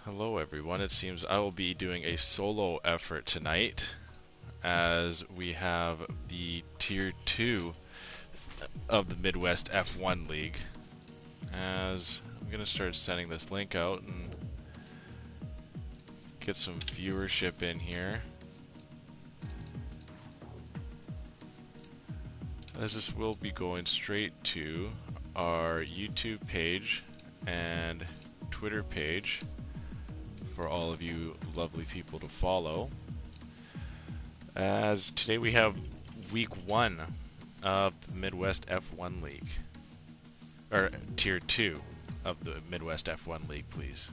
Hello everyone, it seems I will be doing a solo effort tonight as we have the Tier 2 of the Midwest F1 League. As I'm going to start sending this link out and get some viewership in here. As this will be going straight to our YouTube page and Twitter page for all of you lovely people to follow. As today we have week 1 of the Midwest F1 League, or Tier 2 of the Midwest F1 League, please.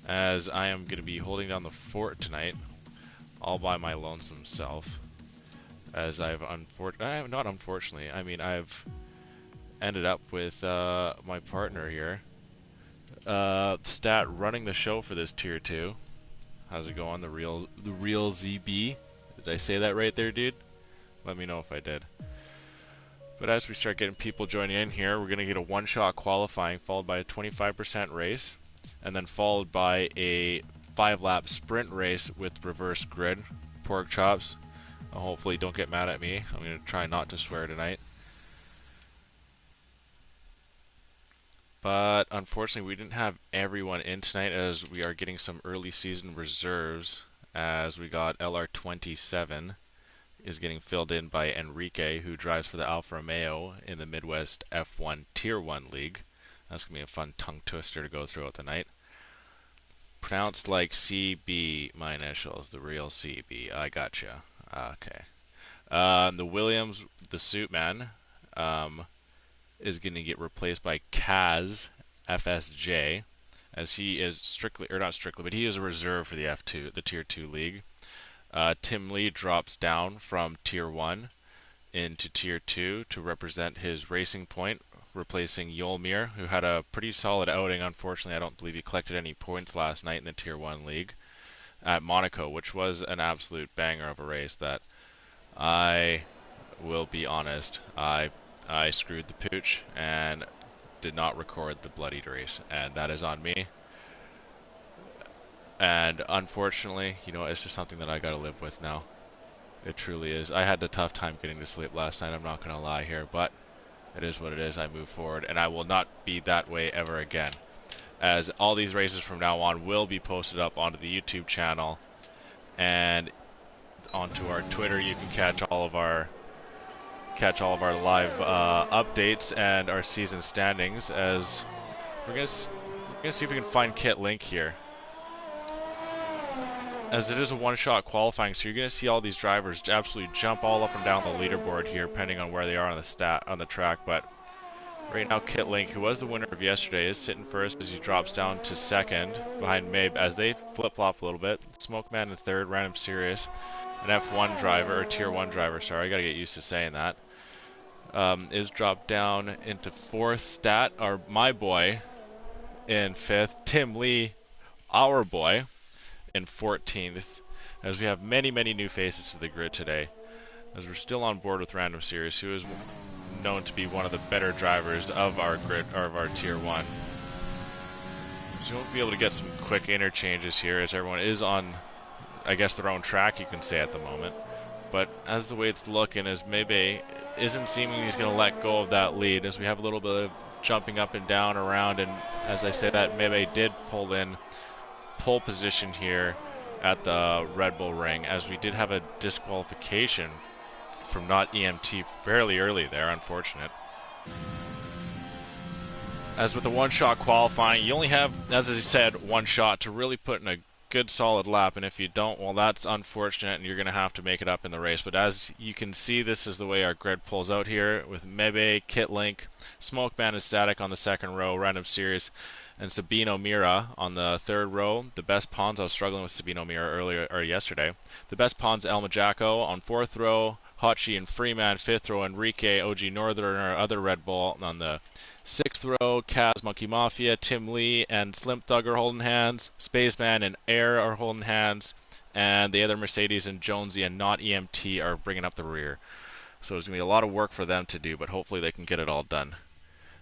As I am going to be holding down the fort tonight, all by my lonesome self. As I've not unfortunately, I mean I've ended up with my partner here, Stat, running the show for this Tier 2. How's it going, the real ZB? Did I say that right there, dude? Let me know if I did. But as we start getting people joining in here, we're going to get a one-shot qualifying followed by a 25% race, and then followed by a 5-lap sprint race with reverse grid. Pork chops. Hopefully don't get mad at me. I'm going to try not to swear tonight. But unfortunately we didn't have everyone in tonight as we are getting some early season reserves, as we got LR27 is getting filled in by Enrique, who drives for the Alfa Romeo in the Midwest F1 Tier 1 League. That's going to be a fun tongue twister to go throughout the night. Pronounced like CB, my initials, the real CB. I gotcha. Okay. The Williams, the suit man, is going to get replaced by Kaz FSJ, as he is strictly, or not strictly, but he is a reserve for the F2, the Tier 2 League. Tim Lee drops down from Tier 1 into Tier 2 to represent his Racing Point, replacing Yolmir, who had a pretty solid outing. Unfortunately, I don't believe he collected any points last night in the Tier 1 League at Monaco, which was an absolute banger of a race that I will be honest, I screwed the pooch and did not record the bloodied race, and that is on me. And unfortunately, you know, it's just something that I gotta live with now. It truly is. I had a tough time getting to sleep last night, I'm not gonna lie here, but it is what it is. I move forward, and I will not be that way ever again. As all these races from now on will be posted up onto the YouTube channel and onto our Twitter. You can catch all of our live updates and our season standings. As we're gonna see if we can find Kit Link here, as it is a one-shot qualifying, so you're gonna see all these drivers absolutely jump all up and down the leaderboard here, depending on where they are on the track. But right now, Kit Link, who was the winner of yesterday, is sitting first as he drops down to second behind Mabe as they flip-flop a little bit. Smokeman in third, Random Serious, an F1 driver, or Tier 1 driver, sorry, I gotta get used to saying that, is dropped down into fourth. Stat, or my boy, in fifth. Tim Lee, our boy, in 14th. As we have many new faces to the grid today, as we're still on board with Random Series, who is known to be one of the better drivers of our grid, or of our Tier 1. So you'll be able to get some quick interchanges here, as everyone is on, I guess, their own track, you can say, at the moment. But as the way it's looking, as maybe isn't seeming he's going to let go of that lead, as we have a little bit of jumping up and down around, and as I say that, Mebe did pull in pole position here at the Red Bull Ring, as we did have a disqualification from not EMT fairly early there, unfortunate. As with the one-shot qualifying, you only have, as I said, one shot to really put in a good solid lap, and if you don't, well, that's unfortunate, and you're going to have to make it up in the race. But as you can see, this is the way our grid pulls out here, with Mebe, Kit Link, Smokeman and Static on the second row, Random Series, and Sabino Mira on the third row. The best pawns, I was struggling with Sabino Mira yesterday. The best pawns, El Majaco on fourth row, Hachi and Freeman, fifth row, Enrique, OG Northerner, other Red Bull on the sixth row. Kaz, Monkey Mafia, Tim Lee, and Slim Thug are holding hands. Spaceman and Air are holding hands. And the other Mercedes and Jonesy and not EMT are bringing up the rear. So there's going to be a lot of work for them to do, but hopefully they can get it all done.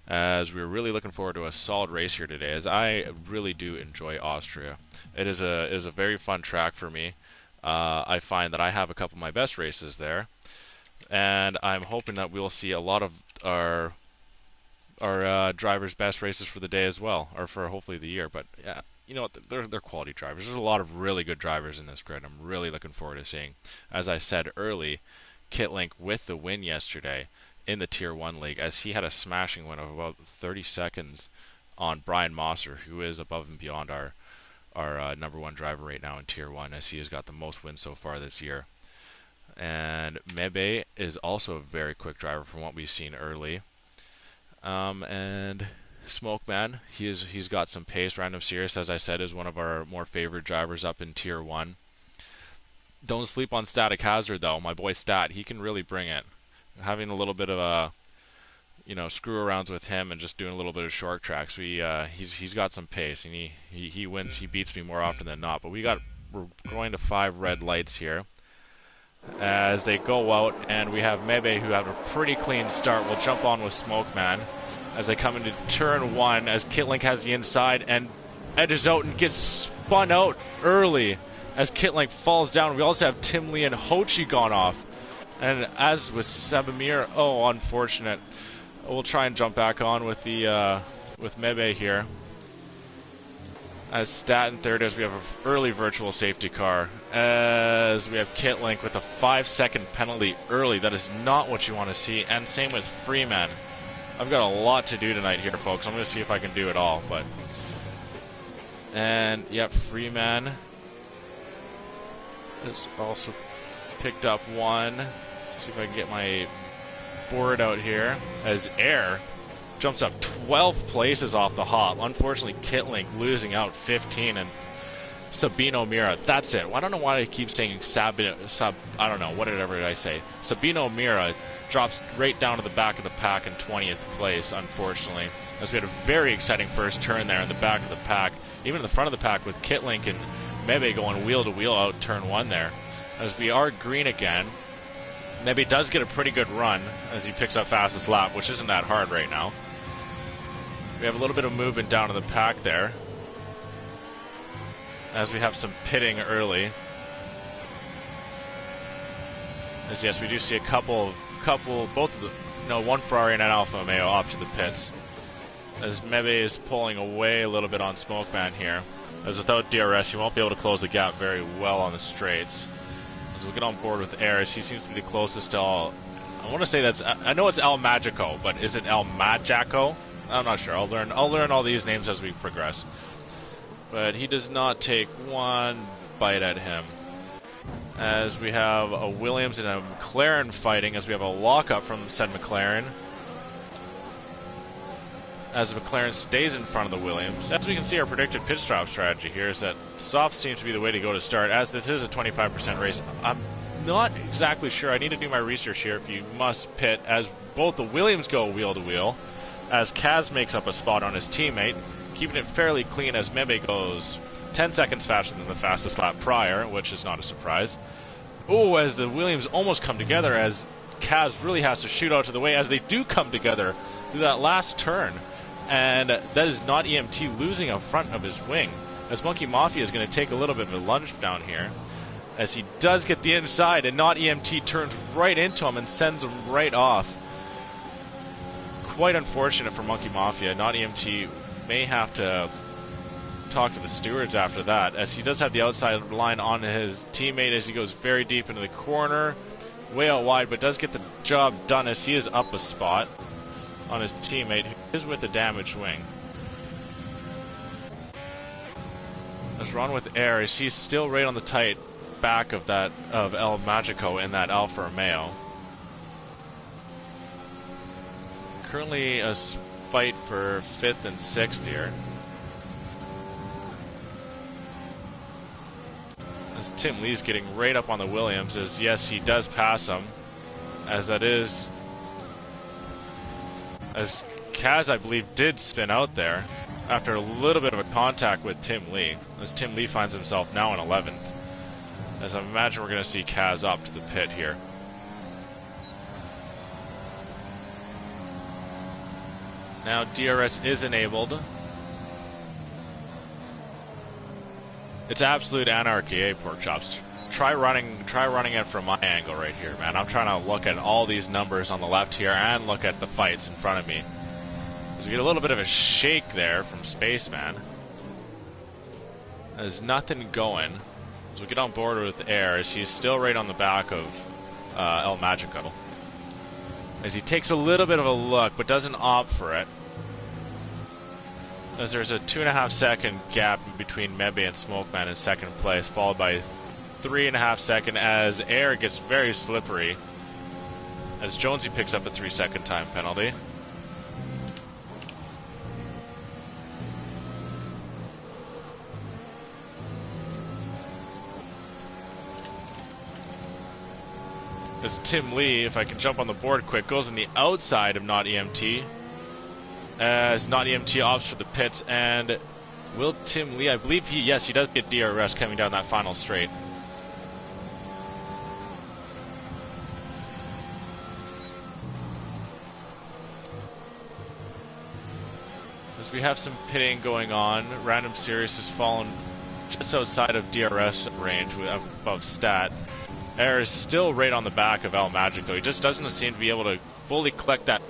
as we're really looking forward to a solid race here today, as I really do enjoy Austria. It is a very fun track for me. I find that I have a couple of my best races there, and I'm hoping that we'll see a lot of our drivers' best races for the day as well, or for hopefully the year. But yeah, you know what? They're quality drivers. There's a lot of really good drivers in this grid. I'm really looking forward to seeing. As I said early, Kitlink with the win yesterday in the Tier 1 League, as he had a smashing win of about 30 seconds on Brian Mosser, who is above and beyond our number one driver right now in Tier 1, as he has got the most wins so far this year. And Mebe is also a very quick driver from what we've seen early. And Smokeman, he's got some pace. Random Sirius, as I said, is one of our more favorite drivers up in Tier 1. Don't sleep on Static Hazard, though. My boy Stat, he can really bring it. Having a little bit of a, screw arounds with him and just doing a little bit of short tracks. He's got some pace, and he wins. He beats me more often than not. But we're going to 5 red lights here as they go out, and we have Mebe, who have a pretty clean start. We'll jump on with Smokeman as they come into turn 1, as Kitlink has the inside and edges out and gets spun out early as Kitlink falls down. We also have Tim Lee and Hochi gone off, and as with Sebamir, oh, unfortunate. We'll try and jump back on with the with Mebe here. As Stat in third, as we have an early virtual safety car, as we have Kitlink with a 5-second penalty early. That is not what you want to see, and same with Freeman. I've got a lot to do tonight here, folks. I'm going to see if I can do it all, and yep, Freeman has also picked up one. Let's see if I can get my board out here, as Air jumps up 12 places off the hop. Unfortunately, Kitlink losing out 15, and Sabino Mira. That's it. I don't know why I keep saying I don't know, whatever did I say? Sabino Mira drops right down to the back of the pack in 20th place, unfortunately, as we had a very exciting first turn there in the back of the pack, even in the front of the pack with Kitlink and Mebe going wheel to wheel out turn 1 there. As we are green again, Mebe does get a pretty good run as he picks up fastest lap, which isn't that hard right now. We have a little bit of movement down in the pack there, as we have some pitting early. As yes, we do see a couple, both of the, one Ferrari and an Alfa Romeo up to the pits. As Mebe is pulling away a little bit on Smokeman here, as without DRS, he won't be able to close the gap very well on the straights. As we'll get on board with Air, as he seems to be the closest to all. I want to say I know it's El Magico, but is it El Magico? I'm not sure. I'll learn all these names as we progress. But he does not take one bite at him. As we have a Williams and a McLaren fighting, as we have a lockup from said McLaren. As the McLaren stays in front of the Williams. As we can see, our predicted pit stop strategy here is that soft seems to be the way to go to start, as this is a 25% race. I'm not exactly sure. I need to do my research here if you must pit, as both the Williams go wheel to wheel, as Kaz makes up a spot on his teammate, keeping it fairly clean as Mebe goes 10 seconds faster than the fastest lap prior, which is not a surprise. Oh, as the Williams almost come together, as Kaz really has to shoot out to the way, as they do come together through that last turn. And that is not EMT losing a front of his wing, as Monkey Mafia is going to take a little bit of a lunge down here, as he does get the inside, and not EMT turns right into him and sends him right off. Quite unfortunate for Monkey Mafia. Not EMT may have to talk to the stewards after that, as he does have the outside line on his teammate as he goes very deep into the corner, way out wide, but does get the job done as he is up a spot on his teammate, who is with a damaged wing. Let's run with Air, as he's still right on the tight back of El Magico in that Alfa Romeo. Currently a fight for 5th and 6th here, as Tim Lee's getting right up on the Williams, as yes, he does pass him, as that is, as Kaz, I believe, did spin out there after a little bit of a contact with Tim Lee, as Tim Lee finds himself now in 11th, as I imagine we're going to see Kaz up to the pit here. Now DRS is enabled. It's absolute anarchy, eh, pork chops? Try running it from my angle right here, man. I'm trying to look at all these numbers on the left here and look at the fights in front of me. We get a little bit of a shake there from Spaceman. There's nothing going. As we get on board with Air, as he's still right on the back of El Magico. As he takes a little bit of a look, but doesn't opt for it. As there's a 2.5 second gap between Mebe and Smokeman in second place, followed by 3.5 second as Air gets very slippery. As Jonesy picks up a 3-second time penalty. As Tim Lee, if I can jump on the board quick, goes on the outside of Not EMT. As Not EMT opts for the pits, and will Tim Lee, I believe he does get DRS coming down that final straight. As we have some pitting going on, Random Series has fallen just outside of DRS range above stat. Air is still right on the back of El Magico. He just doesn't seem to be able to fully collect that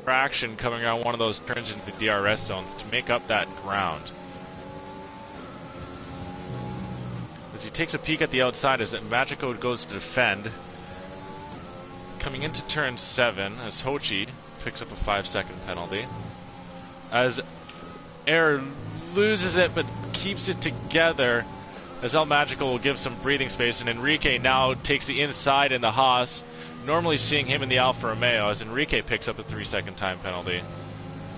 traction coming around one of those turns into the DRS zones to make up that ground. As he takes a peek at the outside as Magico goes to defend. Coming into turn 7 as Hochi picks up a 5-second penalty. As Air loses it but keeps it together as El Magico will give some breathing space, and Enrique now takes the inside in the Haas. Normally seeing him in the Alfa Romeo as Enrique picks up a 3-second time penalty,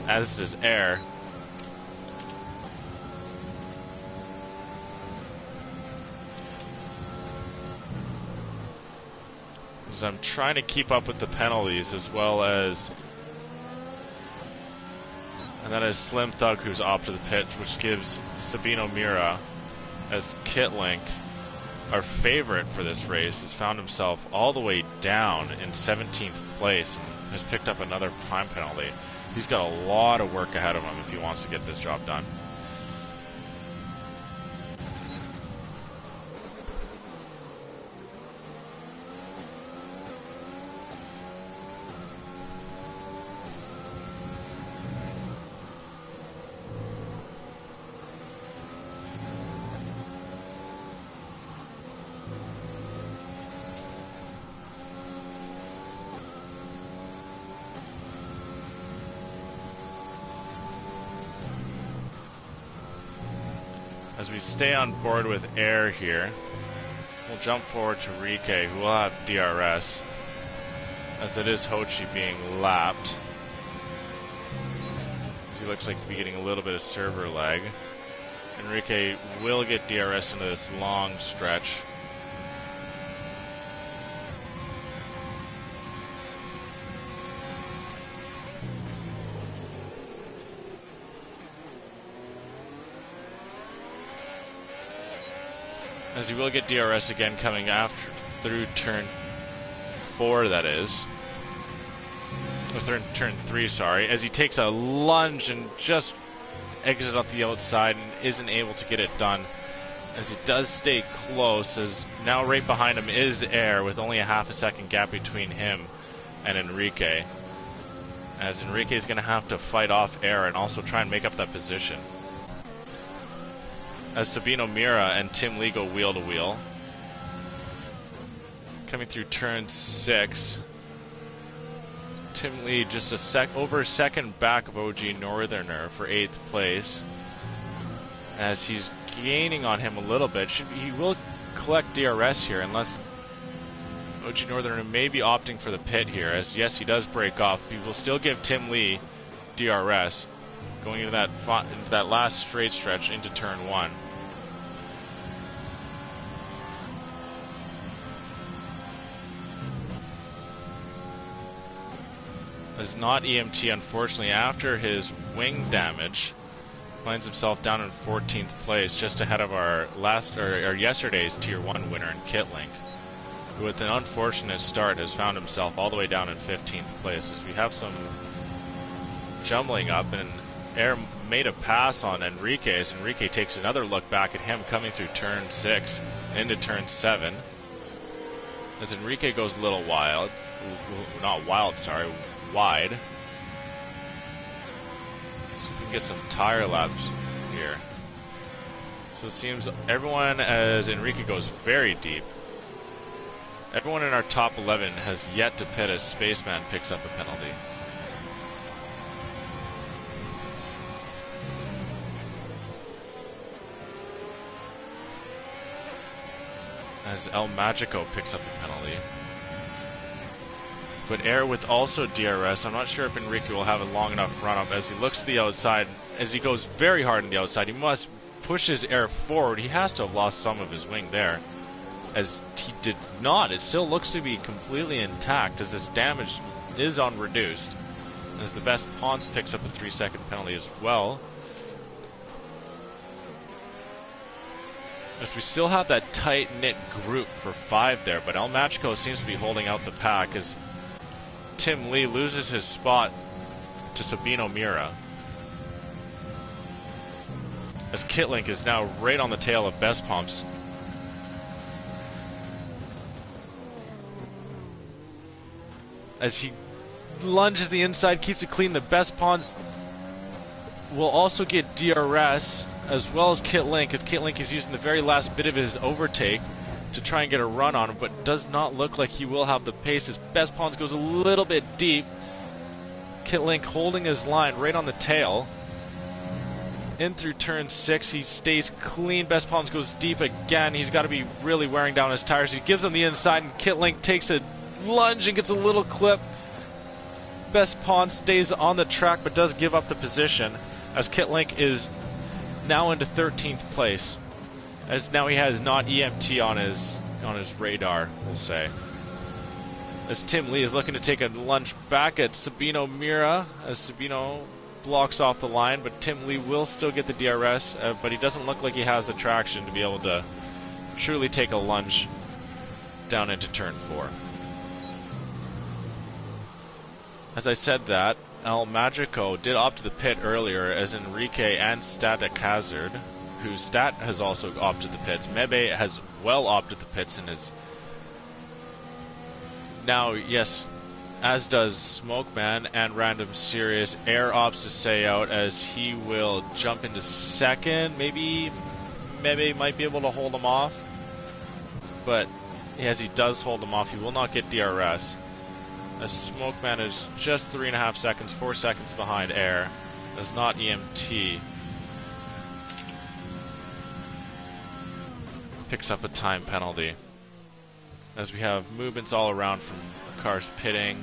as does Air. As I'm trying to keep up with the penalties as well as... And that is Slim Thug who's off to the pit, which gives Sabino Mira as Kitlink, our favorite for this race, has found himself all the way down in 17th place and has picked up another time penalty. He's got a lot of work ahead of him if he wants to get this job done. As we stay on board with Air here, we'll jump forward to Rike, who will have DRS, as it is Hochi being lapped. As he looks like to be getting a little bit of server lag. Enrique will get DRS into this long stretch. As he will get DRS again coming after through turn 4, that is. Or turn 3, sorry. As he takes a lunge and just exits off the outside and isn't able to get it done. As he does stay close, as now right behind him is Air with only a ½ second gap between him and Enrique. As Enrique is going to have to fight off Air and also try and make up that position. As Sabino Mira and Tim Lee go wheel to wheel. Coming through turn 6. Tim Lee just over a second back of OG Northerner for 8th place. As he's gaining on him a little bit. He will collect DRS here unless OG Northerner may be opting for the pit here. As yes, he does break off. He will still give Tim Lee DRS. Going into that last straight stretch into turn 1. As Not EMT, unfortunately, after his wing damage, finds himself down in 14th place, just ahead of our yesterday's Tier 1 winner in Kitlink, who with an unfortunate start has found himself all the way down in 15th place. As we have some jumbling up, and Air made a pass on Enrique as Enrique takes another look back at him coming through turn 6 into turn 7. As Enrique goes a little wild, not wild, sorry, wide. So we can get some tire laps here. So it seems everyone, as Enrique goes very deep, everyone in our top 11 has yet to pit as Spaceman picks up a penalty. As El Magico picks up a penalty. But Air with also DRS, I'm not sure if Enrique will have a long enough run up as he looks to the outside. As he goes very hard on the outside, he must push his Air forward. He has to have lost some of his wing there. As he did not, it still looks to be completely intact as this damage is unreduced. As the best Pons picks up a 3-second penalty as well. As we still have that tight-knit group for 5 there, but El Magico seems to be holding out the pack as Tim Lee loses his spot to Sabino Mira. As Kitlink is now right on the tail of Best Pumps. As he lunges the inside, keeps it clean, the Best Pons will also get DRS, as well as Kitlink, as Kitlink is using the very last bit of his overtake to try and get a run on him, but does not look like he will have the pace as Best Pons goes a little bit deep. Kitlink holding his line right on the tail. In through turn 6, he stays clean. Best Pons goes deep again. He's got to be really wearing down his tires. He gives him the inside, and Kitlink takes a lunge and gets a little clip. Best Pons stays on the track, but does give up the position, as Kitlink is now into 13th place, as now he has not EMT on his radar, we'll say. As Tim Lee is looking to take a lunge back at Sabino Mira, as Sabino blocks off the line, but Tim Lee will still get the DRS, but he doesn't look like he has the traction to be able to truly take a lunge down into turn 4. As I said that, El Magico did opt to the pit earlier, as Enrique and Static Hazard, who Stat has also opted the pits. Mebe has well opted the pits and is now, yes, as does Smokeman and Random Serious. Air opts to stay out as he will jump into second. Maybe Mebe might be able to hold him off, but as he does hold him off, he will not get DRS. As Smokeman is just 3.5 seconds, 4 seconds behind Air. Does not EMT. Picks up a time penalty. As we have movements all around from cars pitting.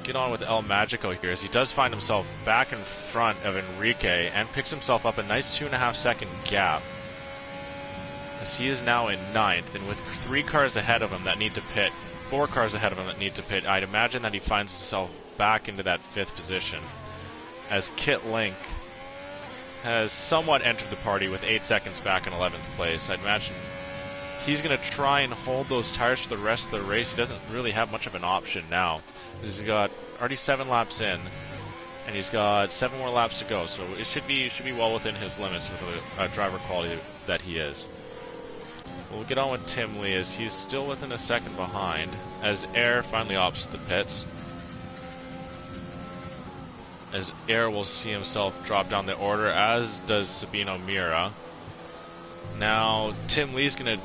Get on with El Magico here, as he does find himself back in front of Enrique and picks himself up a nice 2.5 second gap. As he is now in 9th, and with 3 cars ahead of him that need to pit, 4 cars ahead of him that need to pit, I'd imagine that he finds himself back into that 5th position. As Kitlink has somewhat entered the party with 8 seconds back in 11th place. I'd imagine he's going to try and hold those tires for the rest of the race. He doesn't really have much of an option now. He's got already 7 laps in, and he's got 7 more laps to go, so it should be well within his limits with the driver quality that he is. We'll get on with Tim Lee, as he's still within a second behind, as Air finally opts the pits. As Air will see himself drop down the order, as does Sabino Mira. Now, Tim Lee's going to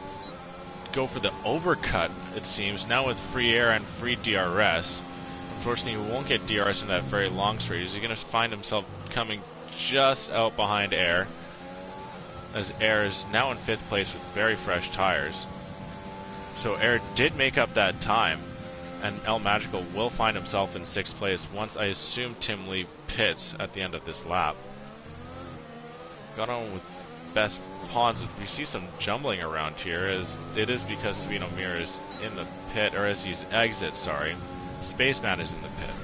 go for the overcut, it seems, now with free air and free DRS. Unfortunately, he won't get DRS in that very long straight. He's going to find himself coming just out behind Air, as Air is now in 5th place with very fresh tires. So Air did make up that time, and El Magical will find himself in 6th place once, I assume, Tim Lee pits at the end of this lap. Got on with Best Pons. We see some jumbling around here, as it is because Sabino Mir is in the pit, or as he's exit, sorry. Spaceman is in the pit.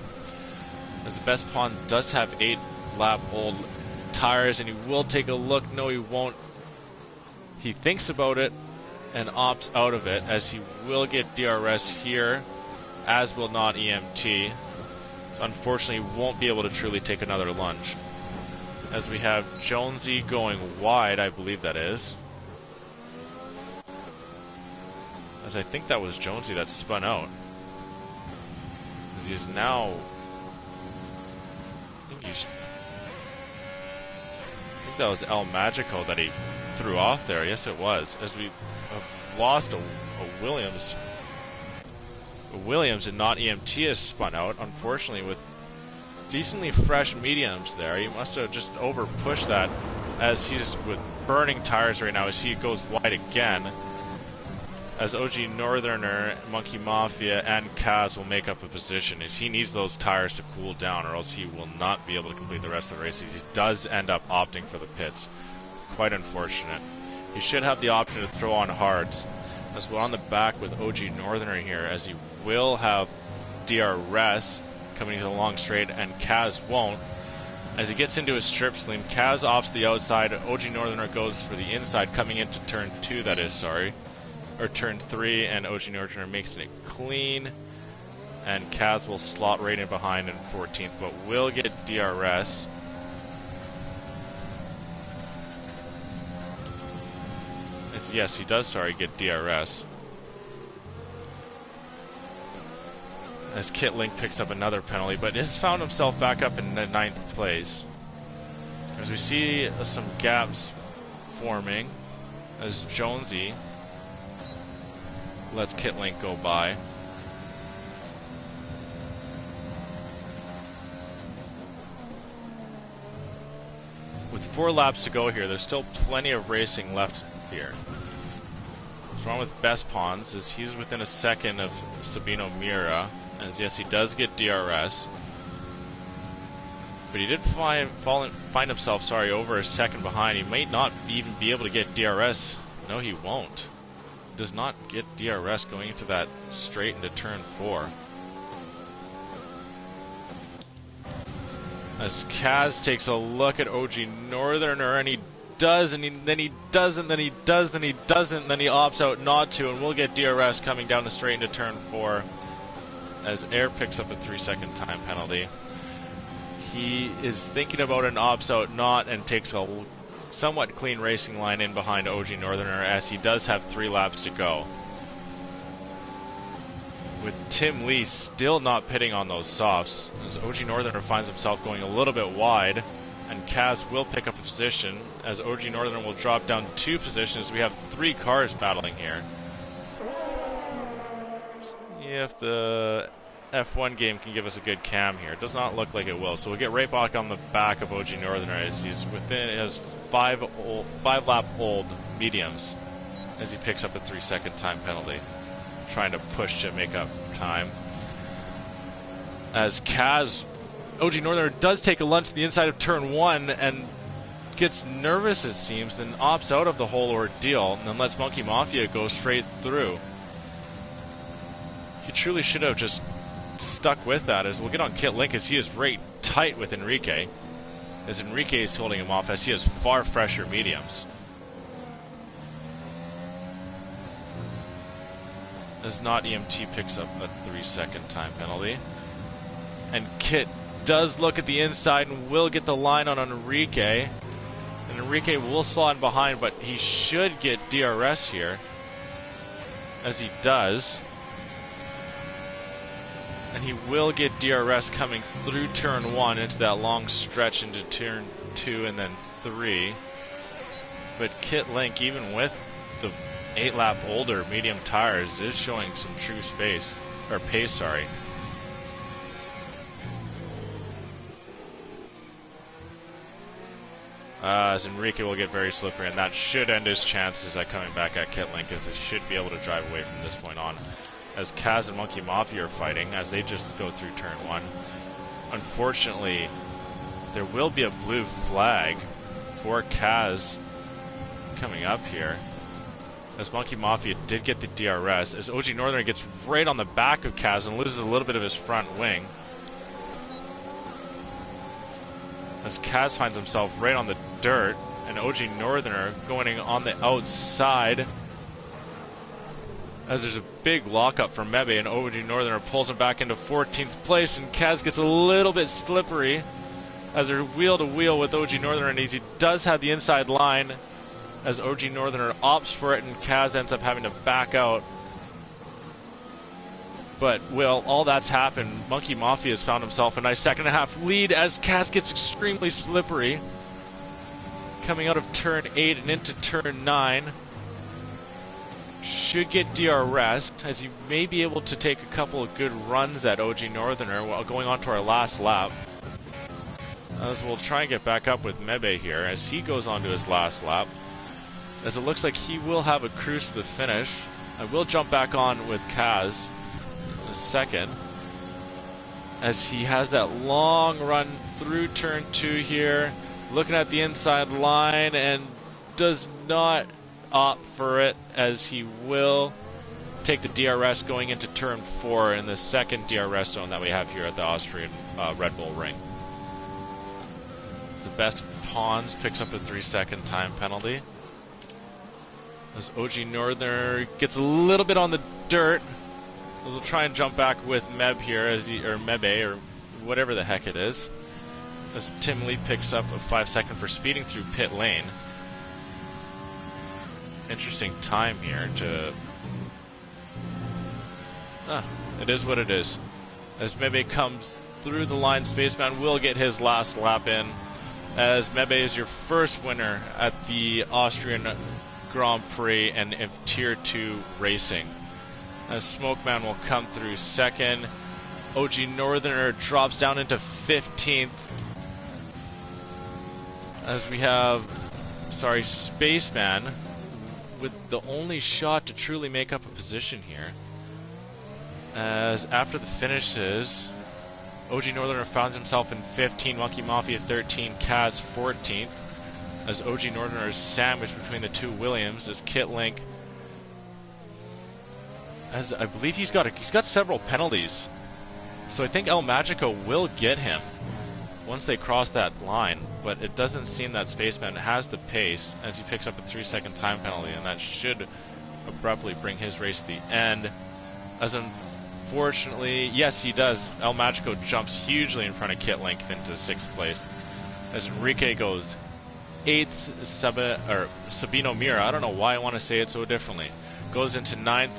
As the Best Pond does have 8 lap old tires, and he will take a look. No, he won't. He thinks about it and opts out of it, as he will get DRS here, as will not EMT. So unfortunately, won't be able to truly take another lunge. As we have Jonesy going wide, I believe that is. As I think that was Jonesy that spun out. As he's now... I think that was El Magico that he threw off there. Yes, it was. As we have lost a Williams. Williams and not EMT has spun out, unfortunately, with decently fresh mediums there. He must have just over pushed that, as he's with burning tires right now as he goes wide again. As OG Northerner, Monkey Mafia, and Kaz will make up a position, as he needs those tires to cool down, or else he will not be able to complete the rest of the race. He does end up opting for the pits. Quite unfortunate. He should have the option to throw on hards. As we're on the back with OG Northerner here, as he will have DRS coming to the long straight, and Kaz won't. As he gets into his strip sling, Kaz opts the outside, OG Northerner goes for the inside, coming into turn 2, that is, sorry. Or turn 3, and OG Northerner makes it clean. And Kaz will slot right in behind in 14th, but will get DRS. Yes, he does, sorry, get DRS. As Kit Link picks up another penalty, but has found himself back up in the 9th place. As we see some gaps forming, as Jonesy lets Kit Link go by. With 4 laps to go here, there's still plenty of racing left here. What's wrong with Best Pawns is he's within a second of Sabino Mira, as yes, he does get DRS. But he did find himself, over a second behind. He might not even be able to get DRS. No, he won't. Does not get DRS going into that straight into turn 4. As Kaz takes a look at OG Northerner, and he does, and then he doesn't, then he does, then he doesn't, and then he opts out not to, and we'll get DRS coming down the straight into turn 4 as Air picks up a 3-second time penalty. He is thinking about an opts out not, and takes a somewhat clean racing line in behind OG Northerner, as he does have 3 laps to go. With Tim Lee still not pitting on those softs, as OG Northerner finds himself going a little bit wide, and Kaz will pick up a position, as OG Northerner will drop down 2 positions. We have 3 cars battling here. See if the F1 game can give us a good cam here. It does not look like it will, so we'll get right back on the back of OG Northerner, as he's within his 5 lap old mediums, as he picks up a 3-second time penalty, trying to push to make up time. As Kaz, OG Northerner does take a lunge to the inside of turn 1 and gets nervous, it seems, then opts out of the whole ordeal, and then lets Monkey Mafia go straight through. He truly should have just stuck with that, as we'll get on Kit Link, as he is right tight with Enrique, as Enrique is holding him off, as he has far fresher mediums. As not EMT picks up a 3-second time penalty. And Kit does look at the inside and will get the line on Enrique. And Enrique will slot in behind, but he should get DRS here, as he does. And he will get DRS coming through turn 1 into that long stretch into turn 2 and then 3. But Kit Link, even with the 8-lap older medium tires, is showing some true pace. As Enrique will get very slippery, and that should end his chances at coming back at Kit Link, as he should be able to drive away from this point on. As Kaz and Monkey Mafia are fighting, as they just go through turn 1. Unfortunately, there will be a blue flag for Kaz coming up here, as Monkey Mafia did get the DRS, as OG Northerner gets right on the back of Kaz and loses a little bit of his front wing. As Kaz finds himself right on the dirt, and OG Northerner going on the outside. as there's a big lockup for Mebe, and OG Northerner pulls him back into 14th place, and Kaz gets a little bit slippery as they're wheel to wheel with OG Northerner, and he does have the inside line as OG Northerner opts for it, and Kaz ends up having to back out. But, well, all that's happened. Monkey Mafia has found himself a nice second and a half lead as Kaz gets extremely slippery. Coming out of turn 8 and into turn 9. Should get DRS, as he may be able to take a couple of good runs at OG Northerner while going on to our last lap. As we'll try and get back up with Mebe here as he goes on to his last lap. As it looks like he will have a cruise to the finish. I will jump back on with Kaz in a second, as he has that long run through turn 2 here, looking at the inside line and does not opt for it, as he will take the DRS going into turn 4 in the second DRS zone that we have here at the Austrian Red Bull Ring. The best Pawns picks up a 3-second time penalty as OG Northerner gets a little bit on the dirt. As we'll try and jump back with Meb here, or Mebe, or whatever the heck it is, as Tim Lee picks up a 5-second for speeding through pit lane. Interesting time here to... it is what it is. As Mebe comes through the line, Spaceman will get his last lap in, as Mebe is your first winner at the Austrian Grand Prix and Tier 2 racing. As Smokeman will come through second. OG Northerner drops down into 15th. As we have, Spaceman with the only shot to truly make up a position here. As after the finishes, OG Northerner finds himself in 15, Monkey Mafia 13, Kaz 14th. As OG Northerner is sandwiched between the two Williams, as Kit Link, as I believe he's got several penalties, so I think El Magico will get him once they cross that line, but it doesn't seem that Spaceman has the pace, as he picks up a 3-second time penalty, and that should abruptly bring his race to the end. As unfortunately, yes, he does. El Magico jumps hugely in front of Kit Link into 6th place, as Enrique goes 8th. Sabino Mira, I don't know why I want to say it so differently, goes into 9th.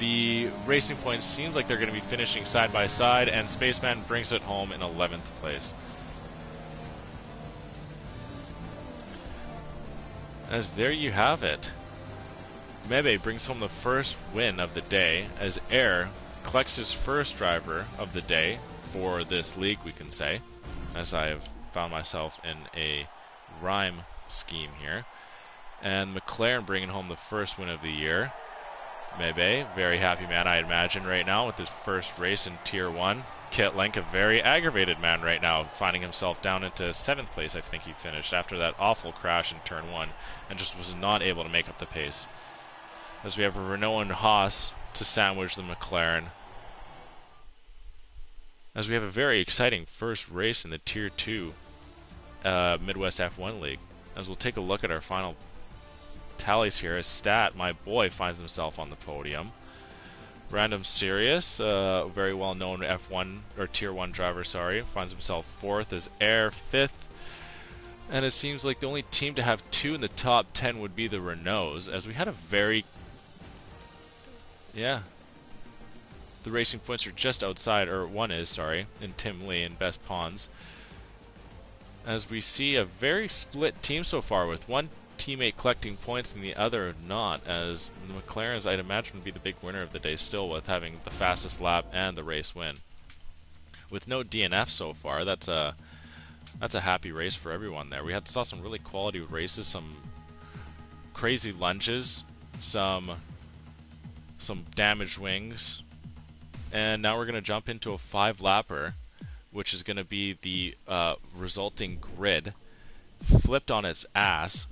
The Racing Points seems like they're going to be finishing side by side, and Spaceman brings it home in 11th place. As there you have it. Mebe brings home the first win of the day, as Air collects his first driver of the day for this league, we can say, as I have found myself in a rhyme scheme here. And McLaren bringing home the first win of the year. Mebe, very happy man, I imagine, right now with his first race in Tier 1. Kit Link, a very aggravated man right now, finding himself down into 7th place, I think he finished, after that awful crash in Turn 1, and just was not able to make up the pace. As we have a Renault and Haas to sandwich the McLaren. As we have a very exciting first race in the Tier 2 MidWestF1League. As we'll take a look at our final tallies here, as Stat, my boy, finds himself on the podium. Random Sirius, very well known F1 or Tier 1 driver, finds himself 4th, as Air 5th. And it seems like the only team to have 2 in the top 10 would be the Renaults, as we had a very... yeah. The Racing Points are just outside, or one is, in Tim Lee and Best Pawns. As we see a very split team so far, with one teammate collecting points and the other not, as the McLarens, I'd imagine, would be the big winner of the day still, with having the fastest lap and the race win. With no DNF so far, that's a happy race for everyone there. We saw some really quality races, some crazy lunges, some damaged wings, and now we're going to jump into a 5-lapper, which is going to be the resulting grid flipped on its ass,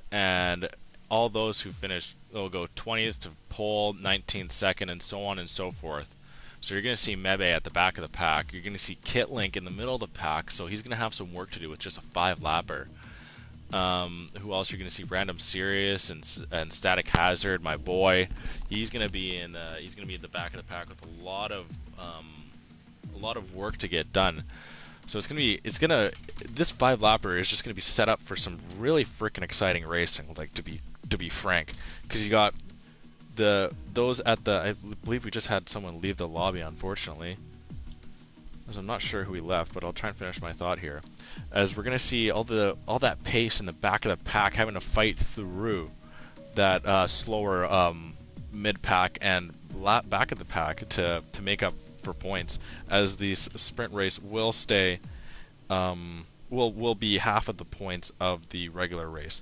and all those who finish will go 20th to pole, 19th second, and so on and so forth. So you're going to see Mebe at the back of the pack. You're going to see Kit Link in the middle of the pack, so he's going to have some work to do with just a 5-lapper. Who else you're going to see? Random Sirius and Static Hazard, my boy. He's going to be in. He's going to be at the back of the pack with a lot of work to get done. So this 5-lapper is just gonna be set up for some really freaking exciting racing. Like to be frank, because you got those at the. I believe we just had someone leave the lobby, unfortunately. As I'm not sure who he left, but I'll try and finish my thought here. As we're gonna see all that pace in the back of the pack having to fight through that slower mid pack and back of the pack to make up for points, as the sprint race will stay will be half of the points of the regular race.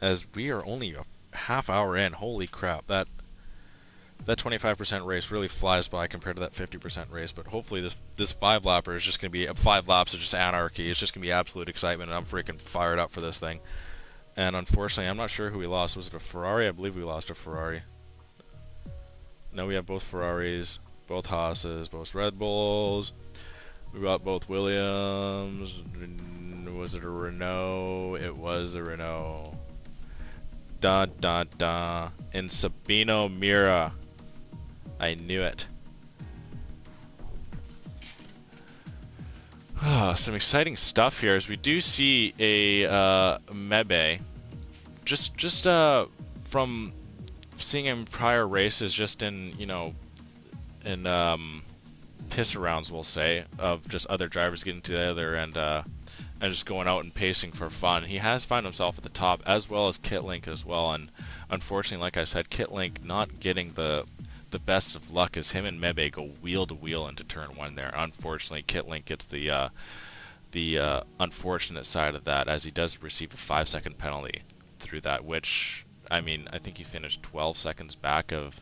As we are only a half hour in, holy crap, that 25% race really flies by compared to that 50% race. But hopefully this 5-lapper is just going to be 5 laps of just anarchy. It's just going to be absolute excitement, and I'm freaking fired up for this thing. And unfortunately, I'm not sure who we lost. Was it a Ferrari? I believe we lost a Ferrari. No, we have both Ferraris, both Haas's, both Red Bulls. We got both Williams. Was it a Renault? It was a Renault. Da da da. And Sabino Mira. I knew it. Some exciting stuff here, as we do see a Mebe. Just from seeing him prior races, just in piss rounds, we'll say, of just other drivers getting together and just going out and pacing for fun. He has found himself at the top, as well as Kitlink as well. And unfortunately, like I said, Kitlink not getting the best of luck, as him and Mebe go wheel to wheel into turn 1 there. Unfortunately, Kitlink gets the unfortunate side of that, as he does receive a 5-second penalty through that, which, I mean, I think he finished 12 seconds back of.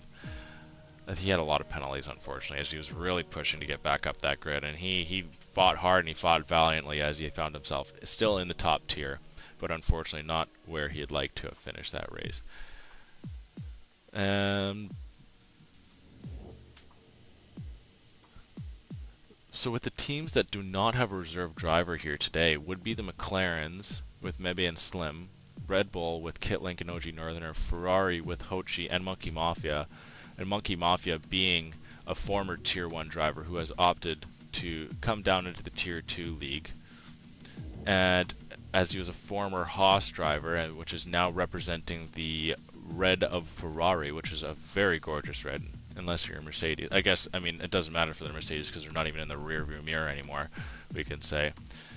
He had a lot of penalties, unfortunately, as he was really pushing to get back up that grid, and he fought hard and he fought valiantly, as he found himself still in the top tier, but unfortunately not where he'd like to have finished that race. So with the teams that do not have a reserve driver here today would be the McLarens with Mebe and Slim, Red Bull with Kitlink and OG Northerner, Ferrari with Hochi and Monkey Mafia, and Monkey Mafia being a former Tier 1 driver who has opted to come down into the Tier 2 league. And as he was a former Haas driver, which is now representing the red of Ferrari, which is a very gorgeous red, unless you're a Mercedes. I guess, I mean, it doesn't matter for the Mercedes because they're not even in the rear view mirror anymore, we can say.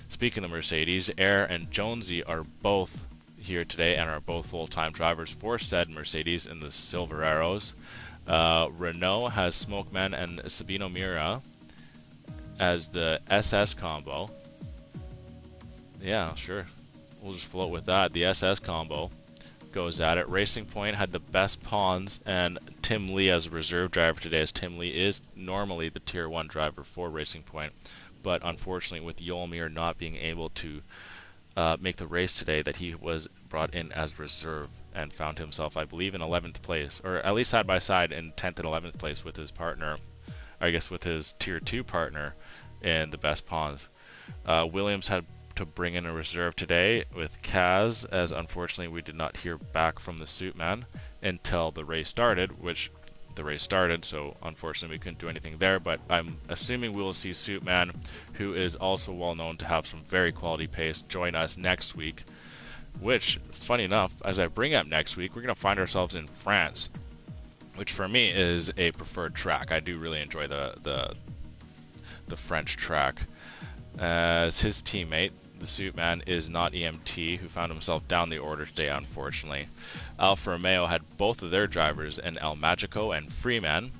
Speaking of Mercedes, Air and Jonesy are both here today and are both full-time drivers for said Mercedes in the Silver Arrows. Renault has Smokeman and Sabino Mira as the SS combo. Yeah, sure. We'll just float with that. The SS combo goes at it. Racing Point had the best pawns, and Tim Lee as a reserve driver today, as Tim Lee is normally the Tier 1 driver for Racing Point. But unfortunately, with Yolmir not being able to make the race today, that he was brought in as reserve and found himself, I believe, in 11th place, or at least side by side in 10th and 11th place with his partner, I guess with his Tier 2 partner in the best pawns. Williams had to bring in a reserve today with Kaz, as unfortunately we did not hear back from the Suitman until the race started, which the race started, so unfortunately we couldn't do anything there. But I'm assuming we will see Suitman, who is also well known to have some very quality pace, join us next week, which, funny enough, as I bring up next week, we're going to find ourselves in France, which for me is a preferred track. I do really enjoy the French track. As his teammate, the Suitman, is not EMT, who found himself down the order today, unfortunately. Alfa Romeo had both of their drivers in El Magico and Freeman,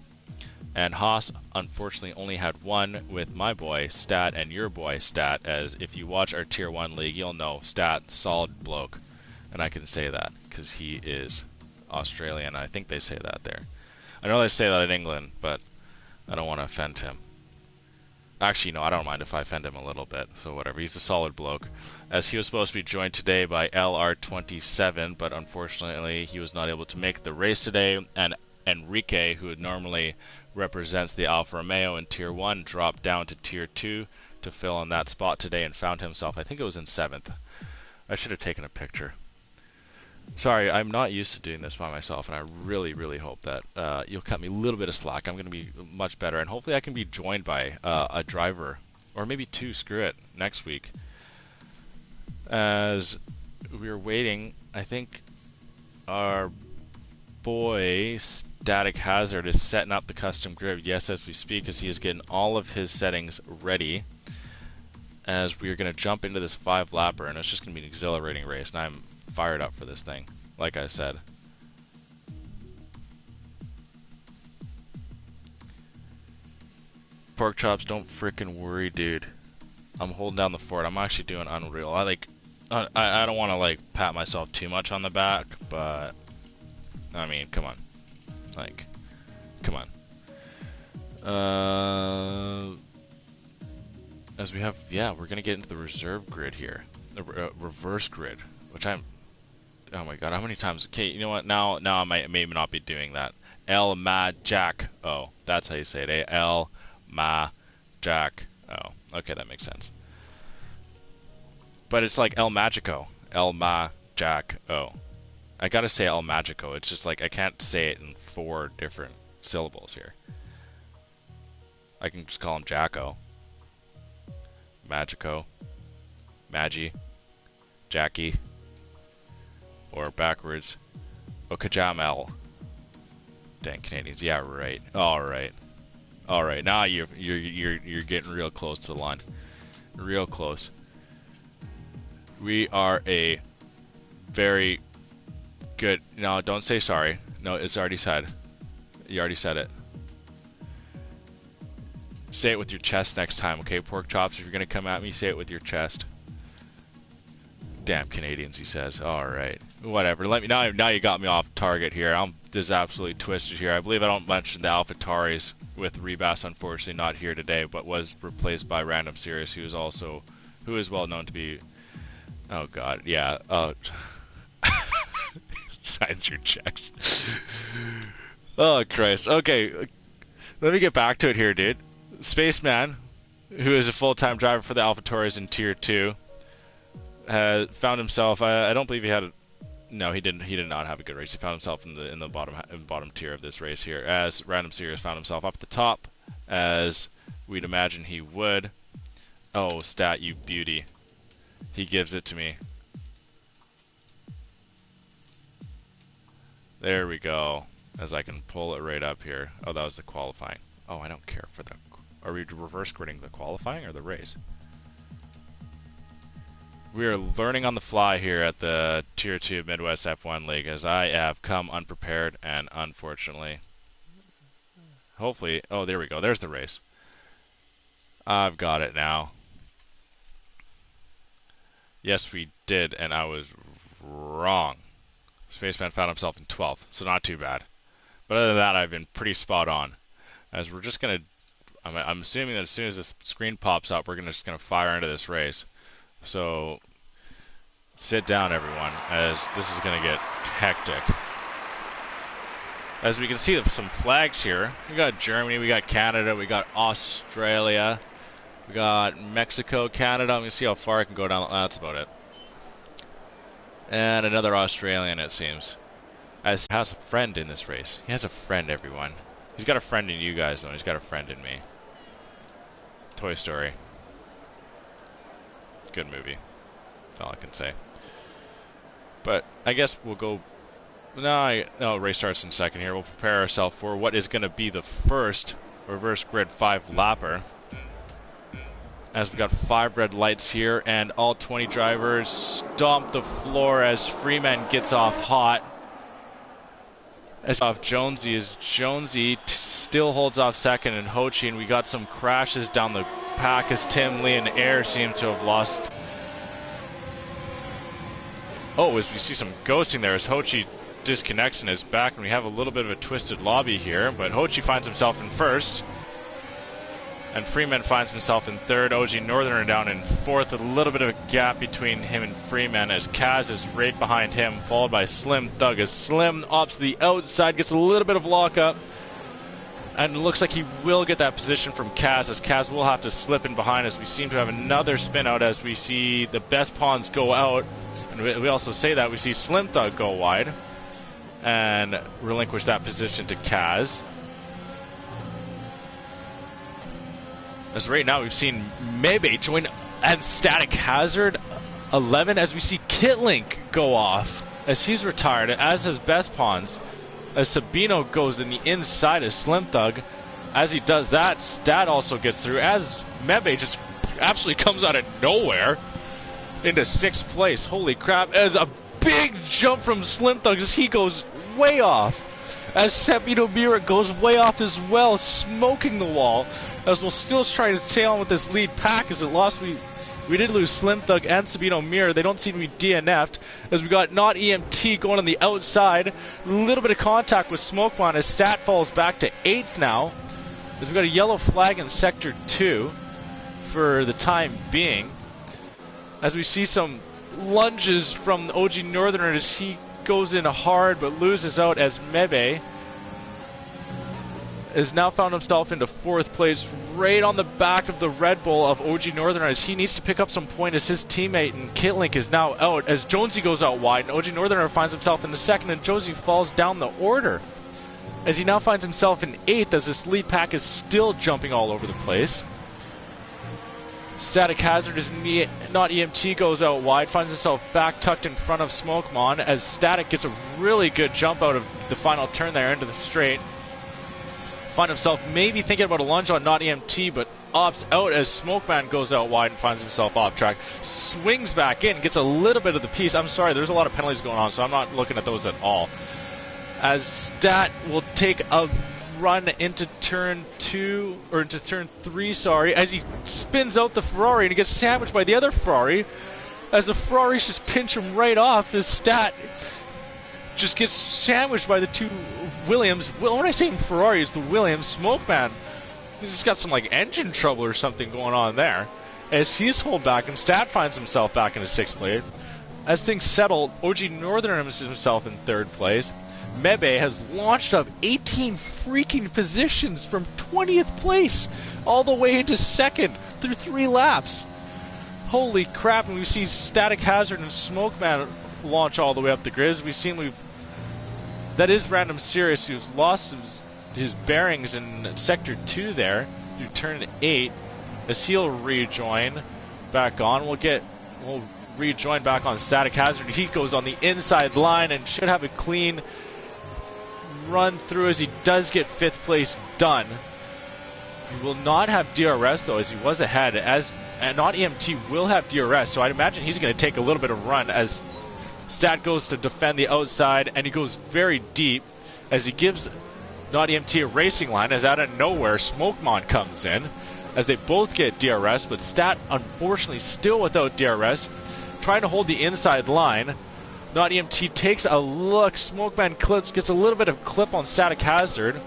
and Haas unfortunately only had one with my boy Stat and your boy Stat, as if you watch our Tier 1 league, you'll know Stat, solid bloke, and I can say that because he is Australian. I think they say that there. I know they say that in England, but I don't want to offend him. Actually, no, I don't mind if I offend him a little bit, so whatever. He's a solid bloke. As he was supposed to be joined today by LR27, but unfortunately he was not able to make the race today, and Enrique, who normally represents the Alfa Romeo in Tier 1, dropped down to Tier 2 to to fill in that spot today and found himself, I think it was in 7th. I should have taken a picture. Sorry, I'm not used to doing this by myself, and I really, really hope that you'll cut me a little bit of slack. I'm going to be much better, and hopefully I can be joined by a driver, or maybe 2, screw it, next week. As we are waiting, I think our boy Static Hazard is setting up the custom grid, yes, as we speak, as he is getting all of his settings ready, as we are going to jump into this 5-lapper, and it's just going to be an exhilarating race, and I'm fired up for this thing, like I said. Pork chops, don't frickin' worry, dude. I'm holding down the fort. I'm actually doing unreal. I don't want to like pat myself too much on the back, but I mean, come on, like, come on. As we have, yeah, we're gonna get into the reserve grid here, the reverse grid, which I'm. Oh my god, how many times? Okay, you know what? Now I might maybe not be doing that. El Ma Jack. Oh, that's how you say it. Eh? El Ma Jack. Oh, okay, that makes sense. But it's like El Magico. El Ma Jack. Oh. I gotta say El Magico. It's just like I can't say it in 4 different syllables here. I can just call him Jacko. Magico. Magi. Jackie. Or backwards. Okajamel. Dang Canadians. Yeah, right. Alright. Alright. Now you're getting real close to the line. Real close. We are a very good... No, don't say sorry. No, it's already said. You already said it. Say it with your chest next time, okay, pork chops? If you're going to come at me, say it with your chest. Damn Canadians, he says. Alright. Whatever. Let me now you got me off target here. I'm just absolutely twisted here. I believe I don't mention the AlphaTauris with Rebas, unfortunately not here today, but was replaced by Random Sirius, who is well known to be... Oh god, yeah. Signs your checks. Oh Christ. Okay, let me get back to it here, dude. Spaceman, who is a full-time driver for the AlphaTauris in Tier 2, has found himself. I don't believe he had. No, he didn't. He did not have a good race. He found himself in the bottom tier of this race here. As Random Sirius found himself up at the top, as we'd imagine he would. Oh, stat, you beauty. He gives it to me. There we go. As I can pull it right up here. Oh, that was the qualifying. Oh, I don't care for the... Are we reverse gridding the qualifying or the race? We are learning on the fly here at the Tier 2 Midwest F1 League, as I have come unprepared and unfortunately... Hopefully... Oh, there we go. There's the race. I've got it now. Yes, we did, and I was wrong. Spaceman found himself in 12th, so not too bad. But other than that, I've been pretty spot on. As we're just going to... I'm assuming that as soon as this screen pops up, we're just going to fire into this race. So, sit down, everyone, as this is going to get hectic. As we can see some flags here. We got Germany, we got Canada, we got Australia, we got Mexico, Canada. I'm going to see how far I can go down. That's about it. And another Australian, it seems. As he has a friend in this race. He has a friend, everyone. He's got a friend in you guys, though. He's got a friend in me. Toy Story. Good movie. That's all I can say. But I guess we'll go... No, race starts in a second here. We'll prepare ourselves for what is going to be the first reverse grid 5-lapper. As we got 5 red lights here, and all 20 drivers stomp the floor as Freeman gets off hot. As off Jonesy, as Jonesy still holds off second, and Hochi, and we got some crashes down the pack as Tim Lee and Air seem to have lost. Oh, as we see some ghosting there as Hochi disconnects and is back, and we have a little bit of a twisted lobby here, but Hochi finds himself in first. And Freeman finds himself in third. OG Northerner down in fourth. A little bit of a gap between him and Freeman as Kaz is right behind him, followed by Slim Thug. As Slim opts to the outside, gets a little bit of lockup And it looks like he will get that position from Kaz, as Kaz will have to slip in behind, as we seem to have another spin out as we see the best pawns go out. And we also say that we see Slim Thug go wide and relinquish that position to Kaz. As right now we've seen Mebe join and Static Hazard 11, as we see Kitlink go off as he's retired, as his best pawns. As Sabino goes in the inside of Slim Thug. As he does that, Stat also gets through, as Mebe just absolutely comes out of nowhere into 6th place. Holy crap, as a big jump from Slim Thug as he goes way off. As Sabino Mira goes way off as well, smoking the wall. As we'll still try to stay on with this lead pack, as it lost. We did lose Slim Thug and Sabino Mir. They don't seem to be DNF'd, as we got Not EMT going on the outside. A little bit of contact with Smokebomb as Stat falls back to 8th now. As we got a yellow flag in Sector 2 for the time being. As we see some lunges from OG Northerner as he goes in hard but loses out, as Mebe has now found himself into 4th place, right on the back of the Red Bull of OG Northern, as he needs to pick up some point as his teammate and Kitlink is now out, as Jonesy goes out wide and OG Northerner finds himself in the 2nd, and Jonesy falls down the order as he now finds himself in 8th, as this lead pack is still jumping all over the place. Static Hazard is Not EMT goes out wide, finds himself back tucked in front of Smokemon, as Static gets a really good jump out of the final turn there into the straight. Find himself maybe thinking about a lunge on Not EMT, but opts out as Smokeman goes out wide and finds himself off track. Swings back in, gets a little bit of the piece. I'm sorry, there's a lot of penalties going on, so I'm not looking at those at all. As Stat will take a run into turn 2, or into turn 3, sorry, as he spins out the Ferrari and he gets sandwiched by the other Ferrari, as the Ferraris just pinch him right off, as Stat just gets sandwiched by the 2 Williams. Well, when I say Ferrari, it's the Williams. Smokeman, he's just got some like engine trouble or something going on there, as he's pulled back and Stat finds himself back in his 6th place. As things settle, OG Northern is himself in 3rd place. Mebe has launched up 18 freaking positions from 20th place all the way into 2nd through 3 laps. Holy crap, and we see Static Hazard and Smokeman launch all the way up the grid. That is Random Sirius, who's lost his bearings in Sector 2 there through turn 8. As he'll rejoin back on, we'll rejoin back on Static Hazard. He goes on the inside line and should have a clean run through, as he does get 5th place done. He will not have DRS though, as he was ahead, and Not EMT will have DRS, so I'd imagine he's going to take a little bit of run as Stat goes to defend the outside, and he goes very deep as he gives Not EMT a racing line, as out of nowhere Smokemon comes in, as they both get DRS, but Stat unfortunately still without DRS, trying to hold the inside line. Not EMT takes a look, Smokeman gets a little bit of clip on Static Hazard.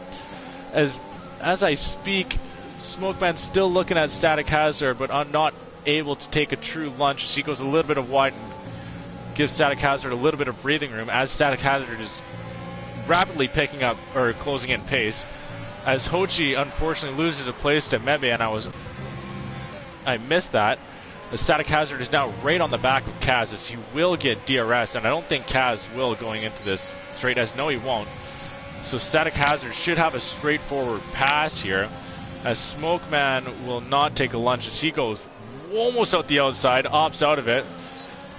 As I speak, Smokeman's still looking at Static Hazard, but not able to take a true lunge. She goes a little bit of wide and gives Static Hazard a little bit of breathing room, as Static Hazard is rapidly picking up, or closing in pace, as Hochi unfortunately loses a place to Mebe, and I missed that. The Static Hazard is now right on the back of Kaz, as he will get DRS, and I don't think Kaz will going into this straight, as no he won't. So Static Hazard should have a straightforward pass here, as Smokeman will not take a lunge as he goes almost out the outside, opts out of it.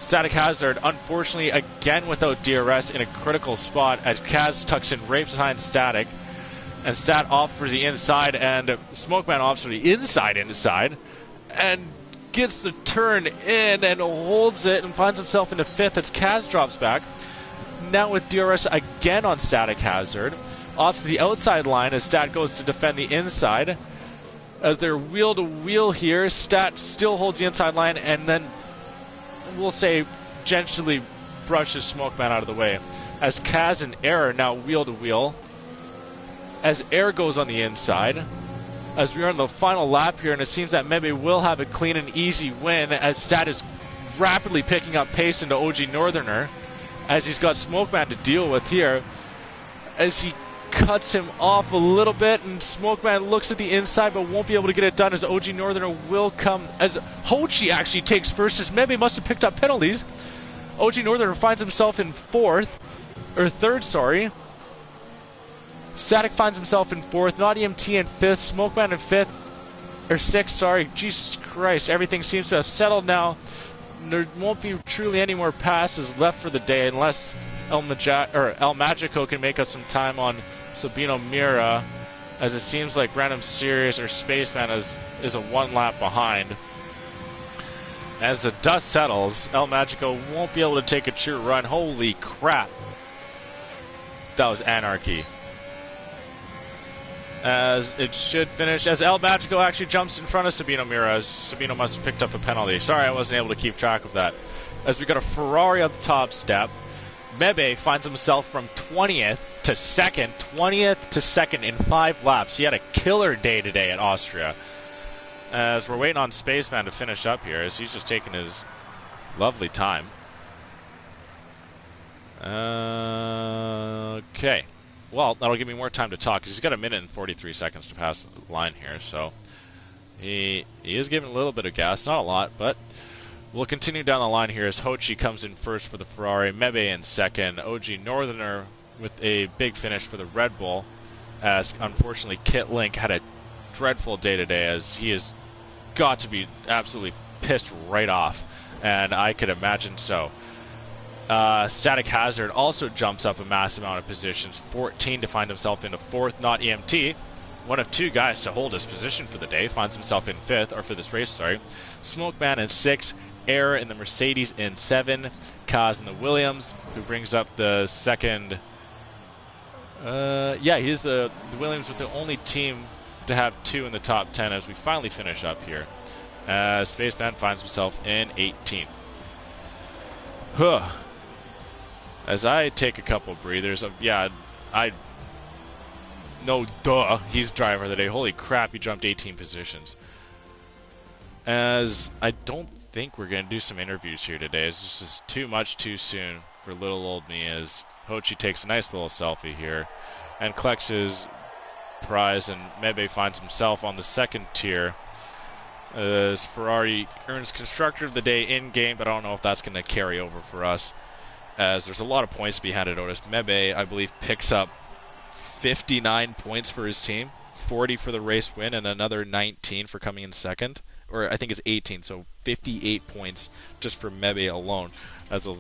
Static Hazard, unfortunately, again without DRS in a critical spot, as Kaz tucks in right behind Static, and Stat off for the inside, and Smokeman opts for the inside, and gets the turn in and holds it and finds himself into 5th as Kaz drops back. Now with DRS again on Static Hazard. Off to the outside line as Stat goes to defend the inside. As they're wheel to wheel here, Stat still holds the inside line and then, we'll say, gently brushes Smokeman out of the way. As Kaz and Air are now wheel to wheel. As Air goes on the inside. As we are on the final lap here, and it seems that Mebe will have a clean and easy win, as Stat is rapidly picking up pace into OG Northerner, as he's got Smokeman to deal with here, as he cuts him off a little bit, and Smokeman looks at the inside but won't be able to get it done as OG Northerner will come, as Hochi actually takes first, as Mebe must have picked up penalties. OG Northerner finds himself in third, sorry. Static finds himself in fourth, Not EMT in fifth, Smokeman in sixth, sorry. Jesus Christ, everything seems to have settled now. There won't be truly any more passes left for the day unless El Magico can make up some time on Sabino Mira, as it seems like Random Sirius or Spaceman is a one lap behind. As the dust settles, El Magico won't be able to take a true run. Holy crap. That was anarchy. As it should finish, as El Magico actually jumps in front of Sabino Mira, as Sabino must have picked up a penalty. Sorry, I wasn't able to keep track of that. As we got a Ferrari on the top step, Mebe finds himself from 20th to 2nd in 5 laps. He had a killer day today at Austria. As we're waiting on Spaceman to finish up here, as he's just taking his lovely time. Okay. Well, that'll give me more time to talk, because he's got 1 minute and 43 seconds to pass the line here, so he is giving a little bit of gas, not a lot, but we'll continue down the line here as Hochi comes in first for the Ferrari, Mebe in second, OG Northerner with a big finish for the Red Bull, as unfortunately Kit Link had a dreadful day today, as he has got to be absolutely pissed right off, and I could imagine so. Static Hazard also jumps up a massive amount of positions, 14 to find himself into fourth, Not EMT. One of 2 guys to hold his position for the day, finds himself in fifth, or for this race, sorry. Smokeman in 6, Air in the Mercedes in 7, Kaz in the Williams, who brings up the second. He's the Williams with the only team to have 2 in the top 10 as we finally finish up here. Spaceman finds himself in 18th. As I take a couple breathers of, he's driver of the day. Holy crap, he jumped 18 positions. As I don't think we're going to do some interviews here today. It's just too much too soon for little old me, as Hochi takes a nice little selfie here and collects his prize, and Mebe finds himself on the second tier. As Ferrari earns Constructor of the Day in-game, but I don't know if that's going to carry over for us, as there's a lot of points to be handed out. As Mebe, I believe, picks up 59 points for his team, 40 for the race win, and another 19 for coming in second. Or I think it's 18, so 58 points just for Mebe alone. As I'll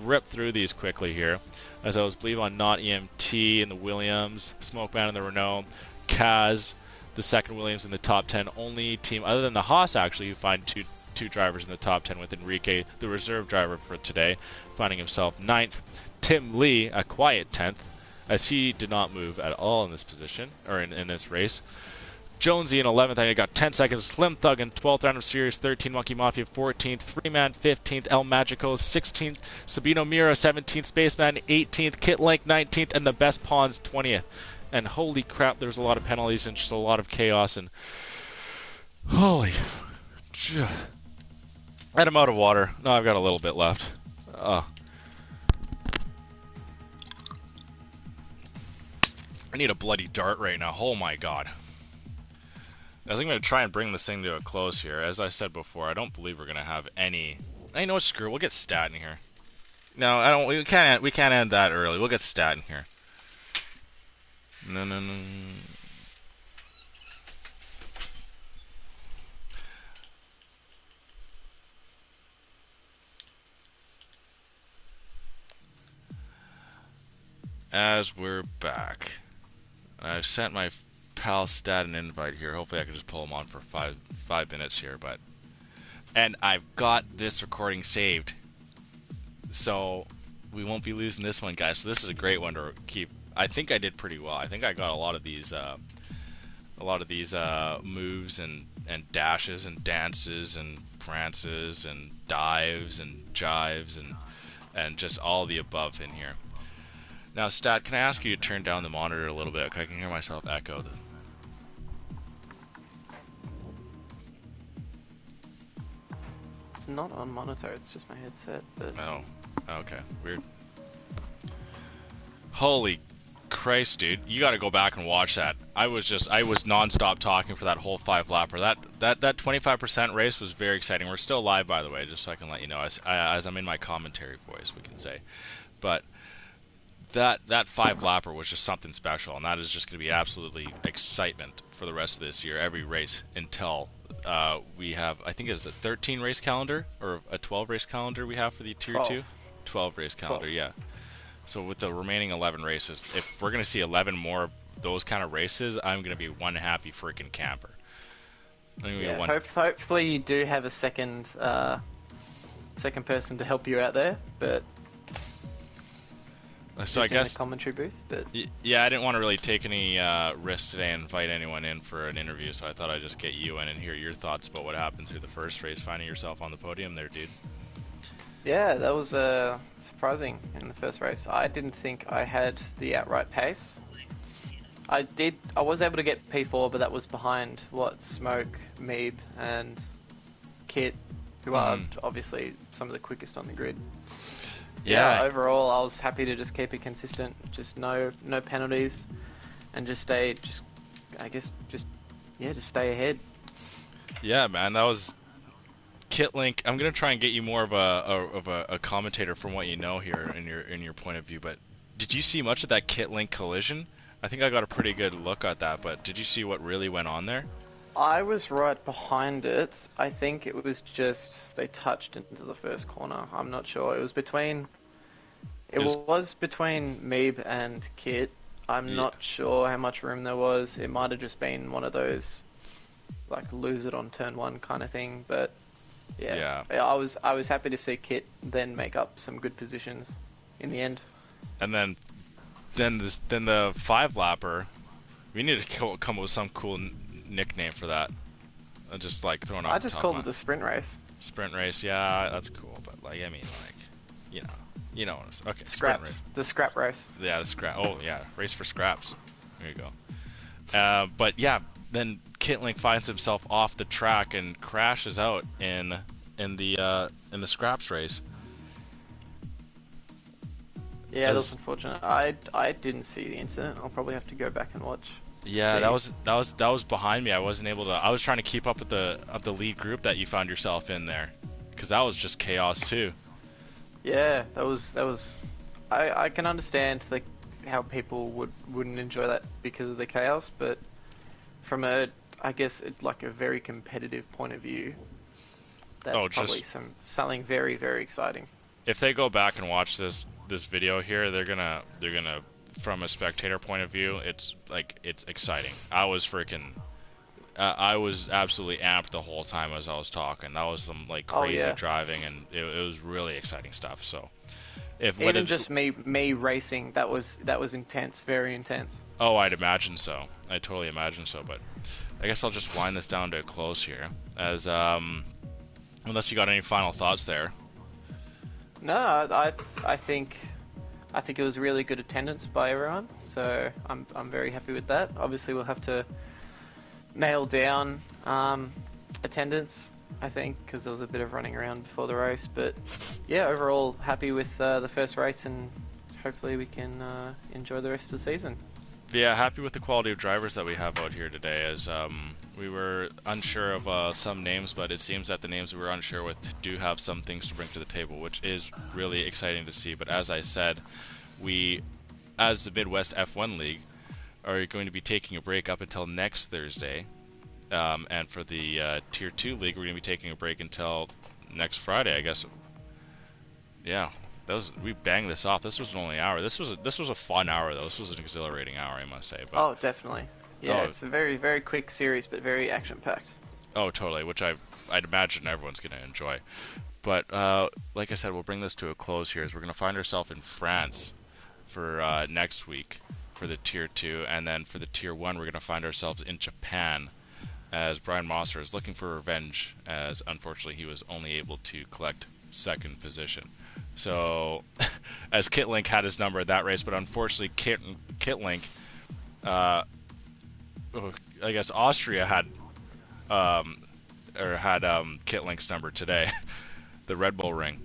rip through these quickly here, as I was believe on Not EMT in the Williams, Smokeman in the Renault, Kaz, the second Williams in the top 10. Only team other than the Haas actually who find two drivers in the top 10, with Enrique, the reserve driver for today, finding himself 9th. Tim Lee, a quiet 10th, as he did not move at all in this position, or in this race. Jonesy in 11th, I got 10 seconds. Slim Thug in 12th, Random Series 13th, Monkey Mafia 14th, Freeman 15th, El Magico 16th, Sabino Mira 17th, Spaceman 18th, Kit Link 19th, and the Best Pawns 20th. And holy crap, there's a lot of penalties and just a lot of chaos, and holy, and I'm out of water. No, I've got a little bit left. I need a bloody dart right now. Oh my god. I think I'm going to try and bring this thing to a close here. As I said before, I don't believe we're going to have any. I know, screw. We'll get stat in here. No, I don't. We can't end that early. We'll get stat in here. No. As we're back, I've sent my pal Stat an invite here. Hopefully I can just pull him on for five minutes here, and I've got this recording saved, so we won't be losing this one, guys. So this is a great one to keep. I think I did pretty well. I think I got a lot of these moves and dashes and dances and prances and dives and jives and just all the above in here. Now, Stat, can I ask you to turn down the monitor a little bit? I can hear myself echo. It's not on monitor, it's just my headset. But... Oh, okay. Weird. Holy Christ, dude, you got to go back and watch that. I was nonstop talking for that whole 5 lapper. That 25% race was very exciting. We're still live, by the way, just so I can let you know as I'm in my commentary voice, we can say. But that 5 lapper was just something special, and that is just going to be absolutely excitement for the rest of this year. Every race until we have, I think it's a 13 race calendar or a 12 race calendar we have for the tier 12. 2. 12 race calendar, 12. yeah. So with the remaining 11 races, if we're going to see 11 more of those kind of races, I'm going to be one happy freaking camper. Yeah, hopefully you do have a second person to help you out there, but so I just in guess the commentary booth. But yeah, I didn't want to really take any risks today and invite anyone in for an interview, so I thought I'd just get you in and hear your thoughts about what happened through the first race, finding yourself on the podium there, dude. yeah, that was surprising in the first race. I didn't think I had the outright pace. I was able to get P4, but that was behind Smoke, Meeb, and Kit, who are obviously some of the quickest on the grid. Yeah, overall, I was happy to just keep it consistent, just no penalties, and just stay ahead. Yeah, man, that was Kitlink. I'm gonna try and get you more of a commentator from what you know here in your point of view. But did you see much of that Kitlink collision? I think I got a pretty good look at that. But did you see what really went on there? I was right behind it. I think it was just they touched into the first corner. I'm not sure. It was between Meeb and Kit. I'm not sure how much room there was. It might have just been one of those like lose it on turn 1 kind of thing. But yeah. I was happy to see Kit then make up some good positions in the end. And then the 5-lapper. We need to come up with some cool nickname for that. Just like throwing off. I just called it the sprint race. Sprint race, yeah, that's cool. But like, I mean, like, you know, okay. Scraps. Race. The scrap race. Yeah, the scrap. Oh yeah, race for scraps. There you go. But yeah, then Kitlink finds himself off the track and crashes out in the scraps race. Yeah, that was unfortunate. I didn't see the incident. I'll probably have to go back and watch. Yeah, that was behind me. I wasn't able to. I was trying to keep up with the lead group that you found yourself in there, because that was just chaos too. Yeah, that was. I can understand how people wouldn't enjoy that because of the chaos, but from a very competitive point of view, that's probably something very, very exciting. If they go back and watch this video here, they're gonna from a spectator point of view, it's exciting. I was absolutely amped the whole time as I was talking. That was some like crazy driving, and it was really exciting stuff. So even just me racing, that was intense, very intense. Oh, I'd imagine so. I totally imagine so. But I guess I'll just wind this down to a close here, as unless you got any final thoughts there. No, I think it was really good attendance by everyone, so I'm very happy with that. Obviously, we'll have to nail down attendance, I think, because there was a bit of running around before the race. But yeah, overall happy with the first race, and hopefully we can enjoy the rest of the season. Yeah, happy with the quality of drivers that we have out here today, as we were unsure of some names, but it seems that the names we were unsure with do have some things to bring to the table, which is really exciting to see. But as I said, we, as the Midwest F1 League, are going to be taking a break up until next Thursday, and for the Tier 2 League, we're going to be taking a break until next Friday, I guess. Yeah. We banged this off. This was only an hour. This was a fun hour though. This was an exhilarating hour, I must say. But, oh, definitely. Yeah, it's a very, very quick series, but very action-packed. Oh, totally. Which I'd imagine everyone's going to enjoy. But like I said, we'll bring this to a close here, as we're going to find ourselves in France for next week for the Tier 2, and then for the Tier 1, we're going to find ourselves in Japan, as Brian Mosser is looking for revenge, as unfortunately he was only able to collect second position. So, as Kitlink had his number at that race, but unfortunately Kitlink, I guess Austria had Kitlink's number today, the Red Bull Ring.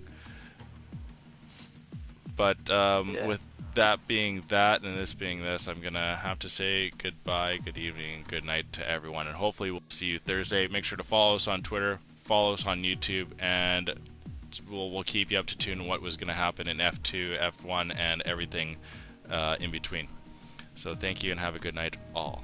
But Yeah. with that being that and this being this, I'm gonna have to say goodbye, good evening, good night to everyone, and hopefully we'll see you Thursday. Make sure to follow us on Twitter, follow us on YouTube, and we'll keep you up to tune on what was going to happen in F2, F1, and everything in between. So thank you and have a good night all.